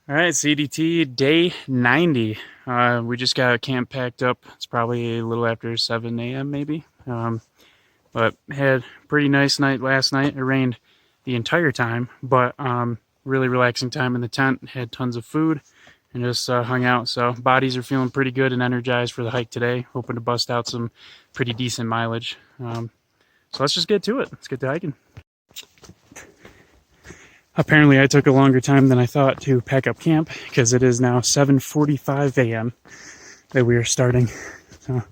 All right, CDT day 90. We just got camp packed up. It's probably a little after 7 a.m. maybe. But had a pretty nice night last night. It rained the entire time, but really relaxing time in the tent. Had tons of food and just hung out. So bodies are feeling pretty good and energized for the hike today. Hoping to bust out some pretty decent mileage. So let's just get to it. Let's get to hiking. Apparently I took a longer time than I thought to pack up camp because it is now 7:45 a.m. that we are starting. So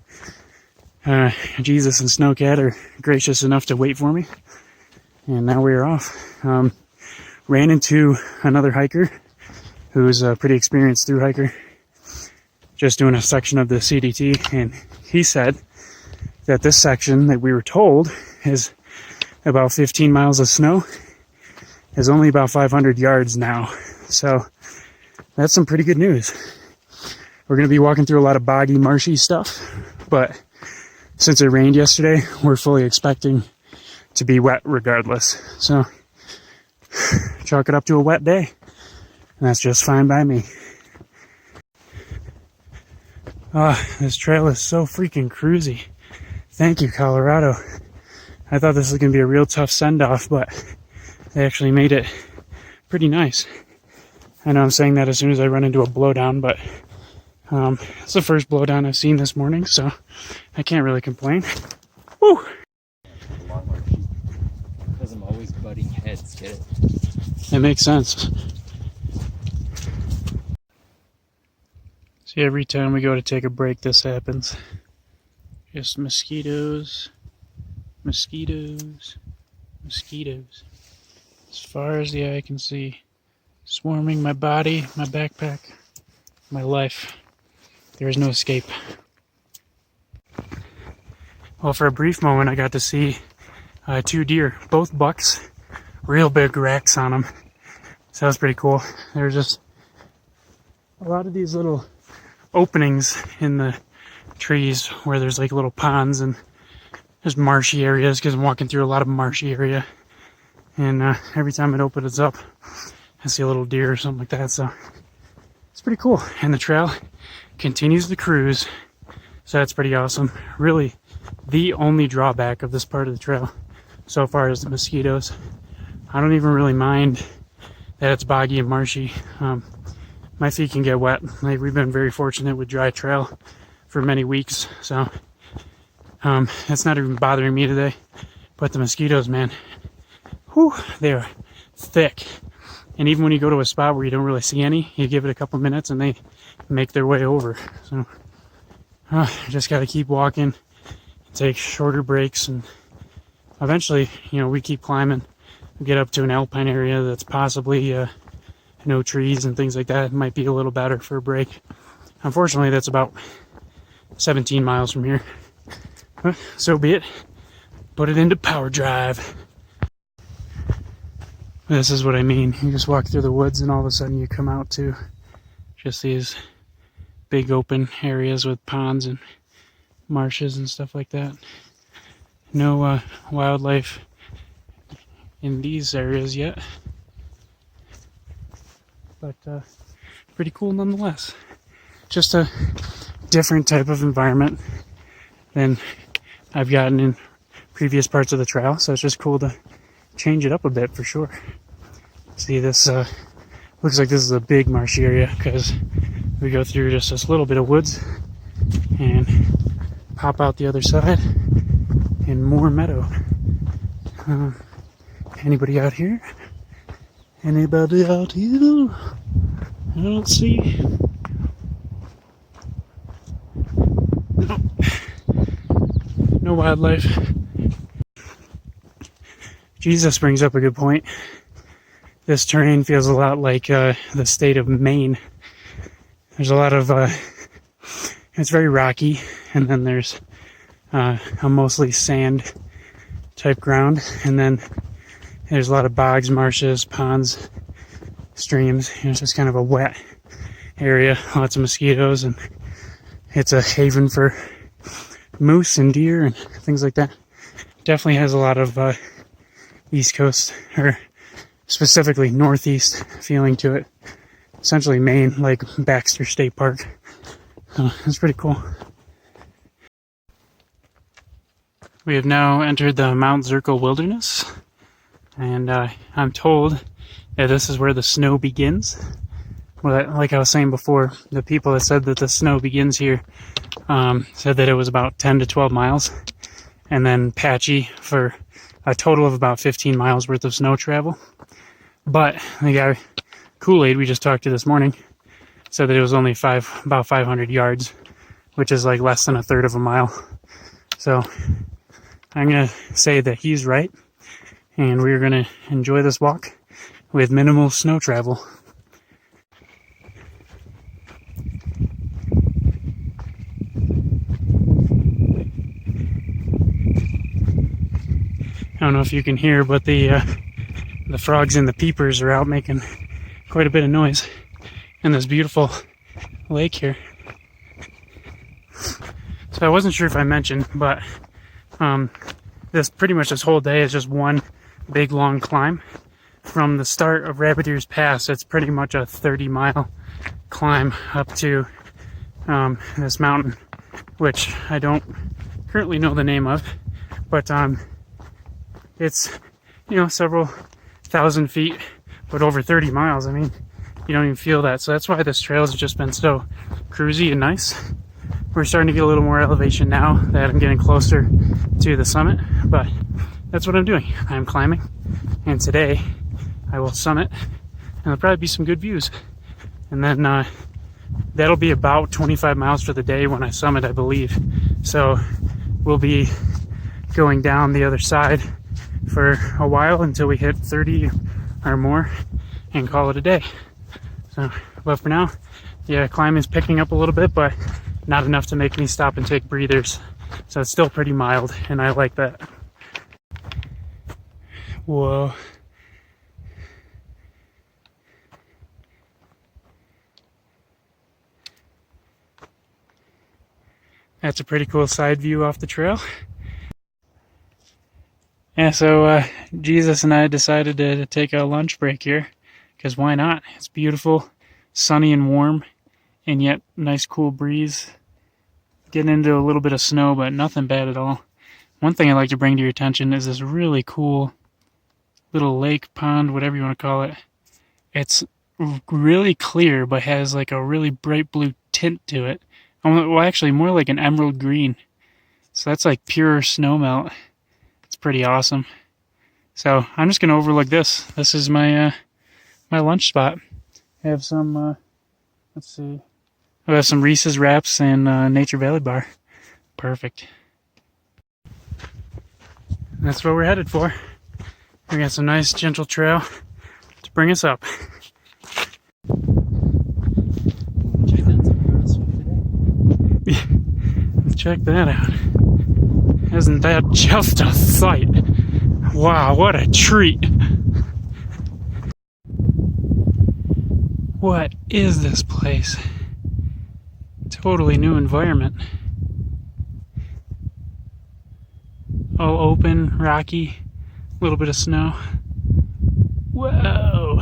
Jesus and Snowcat are gracious enough to wait for me. And now we are off. Ran into another hiker who's a pretty experienced thru hiker, just doing a section of the CDT, and he said that this section that we were told is about 15 miles of snow is only about 500 yards now. So that's some pretty good news. We're going to be walking through a lot of boggy, marshy stuff, but since it rained yesterday, we're fully expecting to be wet regardless. So chalk it up to a wet day, and that's just fine by me. This trail is so freaking cruisy. Thank you, Colorado. I thought this was going to be a real tough send-off, but they actually made it pretty nice. I know I'm saying that as soon as I run into a blowdown, but it's the first blowdown I've seen this morning, so I can't really complain. Woo! Because I'm always butting heads, get it? It makes sense. See, every time we go to take a break, this happens. Just mosquitoes, mosquitoes, mosquitoes. As far as the eye can see, swarming my body, my backpack, my life. There is no escape. Well, for a brief moment, I got to see 2 deer, both bucks, real big racks on them. So that was pretty cool. There's just a lot of these little openings in the trees where there's like little ponds and there's marshy areas, because I'm walking through a lot of marshy area. And every time it opens up, I see a little deer or something like that. So it's pretty cool. And the trail continues to cruise. So that's pretty awesome. Really, the only drawback of this part of the trail so far is the mosquitoes. I don't even really mind that it's boggy and marshy. My feet can get wet. Like, we've been very fortunate with dry trail for many weeks. So it's not even bothering me today. But the mosquitoes, man. Whew, they are thick. And even when you go to a spot where you don't really see any, you give it a couple minutes and they make their way over. So you just got to keep walking, take shorter breaks, and eventually, we keep climbing. We get up to an alpine area that's possibly no trees and things like that. It might be a little better for a break. Unfortunately, that's about 17 miles from here. But so be it. Put it into power drive. This is what I mean. You just walk through the woods and all of a sudden you come out to just these big open areas with ponds and marshes and stuff like that. No wildlife in these areas yet, but pretty cool nonetheless. Just a different type of environment than I've gotten in previous parts of the trail, so it's just cool to change it up a bit for sure. See, this looks like this is a big marshy area because we go through just this little bit of woods and pop out the other side and more meadow. Anybody out here? Anybody out here? I don't see. No, no wildlife. Jesus brings up a good point. This terrain feels a lot like the state of Maine. There's a lot of, it's very rocky, and then there's a mostly sand type ground, and then there's a lot of bogs, marshes, ponds, streams. It's just kind of a wet area, lots of mosquitoes, and it's a haven for moose and deer and things like that. Definitely has a lot of East Coast, or specifically Northeast feeling to it. essentially Maine, like Baxter State Park. So it's pretty cool. We have now entered the Mount Zirkle Wilderness, and I'm told that this is where the snow begins. Well, like I was saying before, the people that said that the snow begins here said that it was about 10 to 12 miles, and then patchy for a total of about 15 miles worth of snow travel. But the guy, Kool-Aid, we just talked to this morning, said that it was only about 500 yards, which is like less than a third of a mile. So I'm going to say that he's right, and we're going to enjoy this walk with minimal snow travel. I don't know if you can hear, but the frogs and the peepers are out making quite a bit of noise in this beautiful lake here. So I wasn't sure if I mentioned, but this whole day is just one big long climb. From the start of Rabbit Ears Pass, it's pretty much a 30-mile climb up to this mountain, which I don't currently know the name of, but it's, you know, several thousand feet, but over 30 miles. I mean, you don't even feel that. So that's why this trail has just been so cruisy and nice. We're starting to get a little more elevation now that I'm getting closer to the summit, but that's what I'm doing. I'm climbing, and today I will summit, and there'll probably be some good views. And then that'll be about 25 miles for the day when I summit, I believe. So we'll be going down the other side for a while until we hit 30 or more and call it a day. So, but for now, yeah, climbing is picking up a little bit, but not enough to make me stop and take breathers. So it's still pretty mild, and I like that. Whoa. That's a pretty cool side view off the trail. Yeah, so Jesus and I decided to take a lunch break here, because why not? It's beautiful, sunny and warm, and yet nice cool breeze. Getting into a little bit of snow, but nothing bad at all. One thing I'd like to bring to your attention is this really cool little lake, pond, whatever you want to call it. It's really clear, but has like a really bright blue tint to it. Well, actually, more like an emerald green. So that's like pure snow melt. It's pretty awesome. So I'm just gonna overlook this. This is my my lunch spot. I have some. Let's see. I have some Reese's Wraps and Nature Valley Bar. Perfect. That's what we're headed for. We got some nice gentle trail to bring us up. Let's check that out. Isn't that just a sight? Wow, what a treat. What is this place? Totally new environment. All open, rocky, a little bit of snow. Whoa!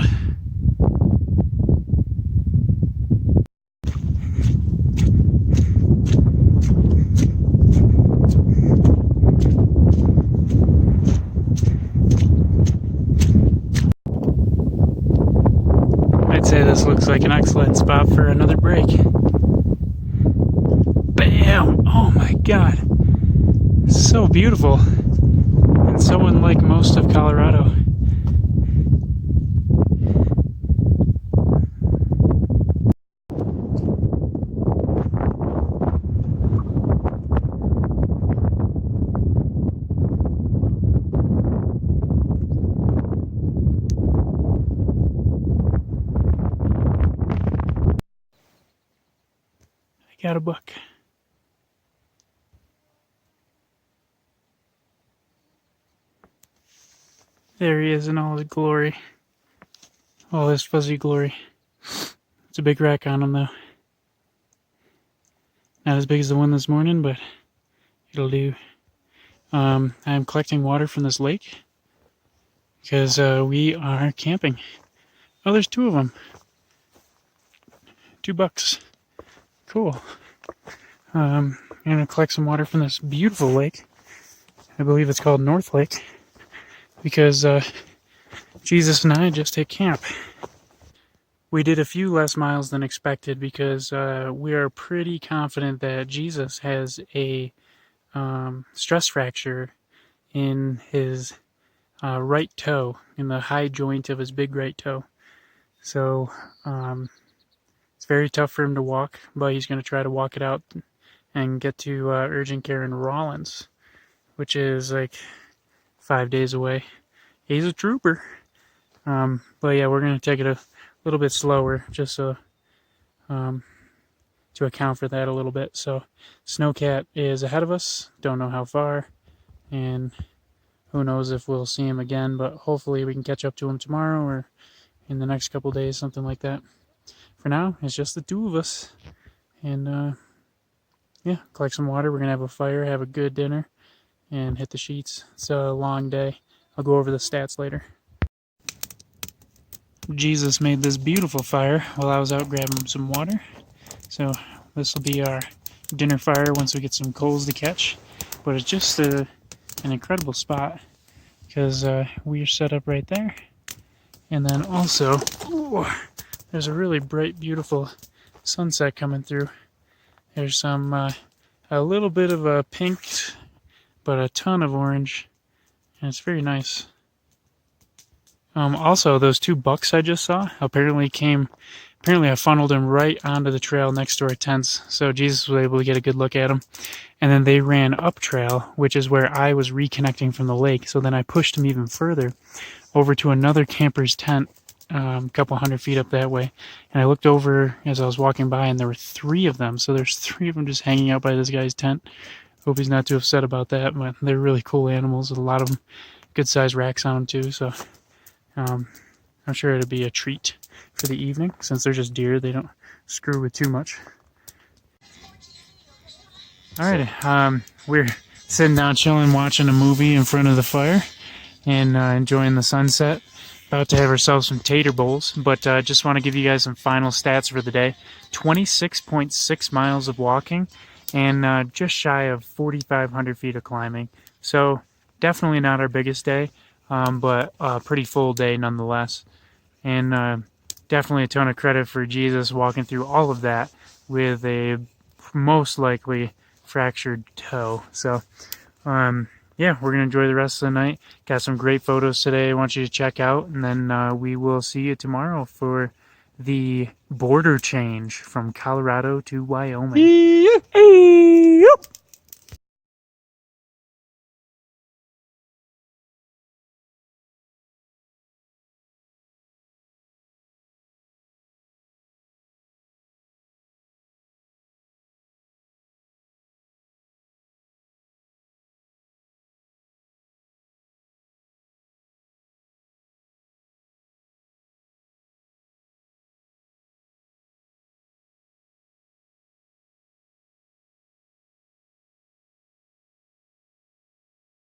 I'd say this looks like an excellent spot for another break. Bam! Oh my god. So beautiful. And so unlike most of Colorado. I got a book. There he is in all his glory. All his fuzzy glory. It's a big rack on him though. Not as big as the one this morning, but it'll do. I'm collecting water from this lake because we are camping. Oh, there's two of them. $2. Cool. I'm gonna collect some water from this beautiful lake. I believe it's called North Lake, because Jesus and I just hit camp. We did a few less miles than expected because we are pretty confident that Jesus has a stress fracture in his right toe, in the high joint of his big right toe. So it's very tough for him to walk, but he's going to try to walk it out and get to urgent care in Rollins, which is like 5 days away. He's a trooper. But yeah, we're going to take it a little bit slower just so to account for that a little bit. So Snowcat is ahead of us. Don't know how far, and who knows if we'll see him again, but hopefully we can catch up to him tomorrow or in the next couple days, something like that. For now, it's just the two of us. And yeah, collect some water. We're going to have a fire, have a good dinner, and hit the sheets. It's a long day. I'll go over the stats later. Jesus made this beautiful fire while I was out grabbing some water. So this will be our dinner fire once we get some coals to catch. But it's just an incredible spot because we're set up right there. And then also, there's a really bright, beautiful sunset coming through. There's some, a little bit of a pink, but a ton of orange. And it's very nice. Also, those 2 bucks I just saw apparently I funneled them right onto the trail next to our tents, so Jesus was able to get a good look at them. And then they ran up trail, which is where I was reconnecting from the lake, so then I pushed them even further over to another camper's tent, a couple 100 feet up that way. And I looked over as I was walking by, and there were 3 of them, so there's 3 of them just hanging out by this guy's tent. Hope he's not too upset about that, but they're really cool animals, with a lot of them good-sized racks on them too, so I'm sure it'll be a treat for the evening. Since they're just deer, they don't screw with too much. Alright, we're sitting down chilling, watching a movie in front of the fire and enjoying the sunset. About to have ourselves some tater bowls, but just want to give you guys some final stats for the day. 26.6 miles of walking and just shy of 4,500 feet of climbing. So definitely not our biggest day. But a pretty full day nonetheless. And definitely a ton of credit for Jesus walking through all of that with a most likely fractured toe. So, yeah, we're going to enjoy the rest of the night. Got some great photos today I want you to check out. And then we will see you tomorrow for the border change from Colorado to Wyoming.